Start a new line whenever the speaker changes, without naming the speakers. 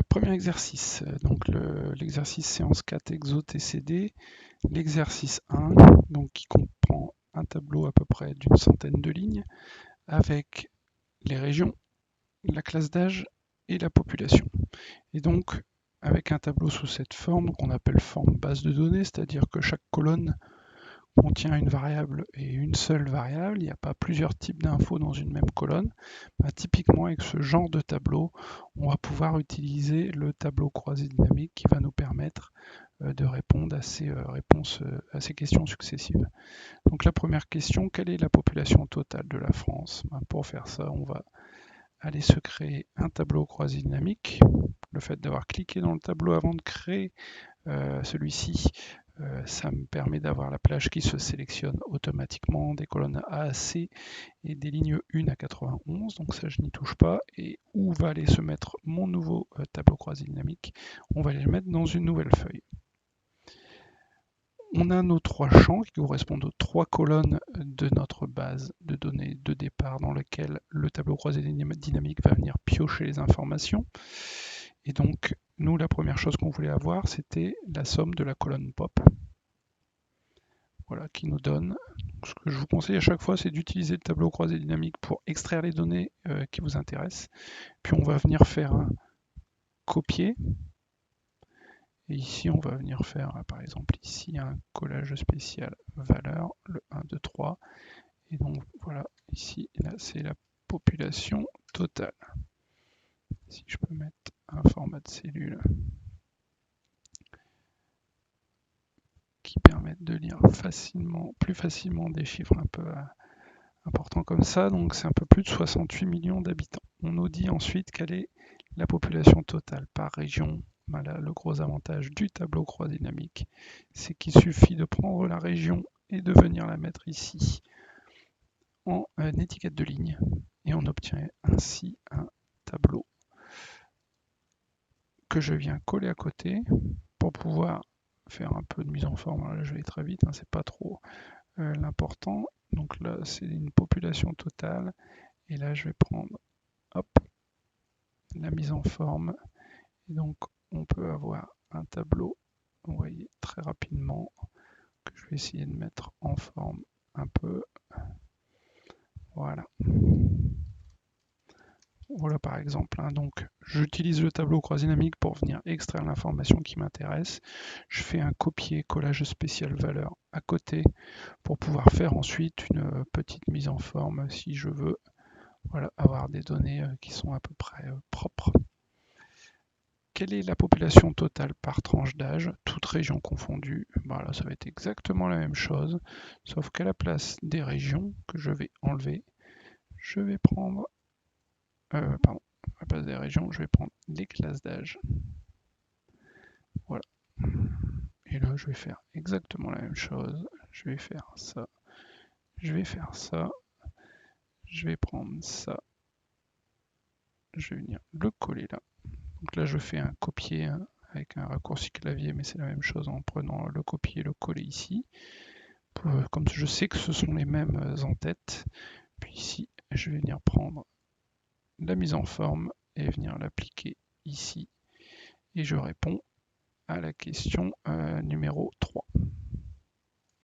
Premier exercice, donc l'exercice séance 4 exo TCD, l'exercice 1, donc qui comprend un tableau à peu près d'une centaine de lignes, avec les régions, la classe d'âge et la population. Et donc, avec un tableau sous cette forme, qu'on appelle forme base de données, c'est-à-dire que chaque colonne contient une variable et une seule variable, il n'y a pas plusieurs types d'infos dans une même colonne. Typiquement, avec ce genre de tableau, on va pouvoir utiliser le tableau croisé dynamique qui va nous permettre de répondre à ces questions successives. Donc la première question, quelle est la population totale de la France? Pour faire ça, on va aller se créer un tableau croisé dynamique. Le fait d'avoir cliqué dans le tableau avant de créer celui-ci, ça me permet d'avoir la plage qui se sélectionne automatiquement des colonnes A à C et des lignes 1 à 91, donc ça je n'y touche pas. Et où va aller se mettre mon nouveau tableau croisé dynamique? On va aller le mettre dans une nouvelle feuille. On a nos trois champs qui correspondent aux trois colonnes de notre base de données de départ dans lequel le tableau croisé dynamique va venir piocher les informations. Et donc, nous, la première chose qu'on voulait avoir, c'était la somme de la colonne pop. Voilà, qui nous donne. Ce que je vous conseille à chaque fois, c'est d'utiliser le tableau croisé dynamique pour extraire les données qui vous intéressent. Puis on va venir faire un copier. Et ici, on va venir faire, par exemple, ici, un collage spécial valeur, le 1, 2, 3. Et donc, voilà, ici, là, c'est la population totale. Si je peux mettre un format de cellule qui permettent de lire plus facilement des chiffres un peu importants comme ça. Donc c'est un peu plus de 68 millions d'habitants. On nous dit ensuite quelle est la population totale par région. Voilà, le gros avantage du tableau croisé dynamique, c'est qu'il suffit de prendre la région et de venir la mettre ici en étiquette de ligne. Et on obtient ainsi un tableau que je viens coller à côté pour pouvoir faire un peu de mise en forme. Là, je vais très vite, hein, c'est pas trop l'important. Donc là, c'est une population totale. Et là, je vais prendre hop, la mise en forme. Et donc, on peut avoir un tableau, vous voyez, très rapidement, que je vais essayer de mettre en forme un peu. Voilà. Voilà par exemple, hein, donc j'utilise le tableau croisé dynamique pour venir extraire l'information qui m'intéresse. Je fais un copier-collage spécial valeur à côté pour pouvoir faire ensuite une petite mise en forme si je veux, voilà, avoir des données qui sont à peu près propres. Quelle est la population totale par tranche d'âge, toute région confondue? Voilà, ça va être exactement la même chose, sauf qu'à la place des régions que je vais enlever, je vais prendre pardon, à la place des régions, je vais prendre les classes d'âge. Voilà. Et là, je vais faire exactement la même chose. Je vais faire ça. Je vais faire ça. Je vais prendre ça. Je vais venir le coller là. Donc là, je fais un copier avec un raccourci clavier, mais c'est la même chose en prenant le copier et le coller ici. Comme je sais que ce sont les mêmes en tête. Puis ici, je vais venir prendre la mise en forme et venir l'appliquer ici. Et je réponds à la question numéro 3.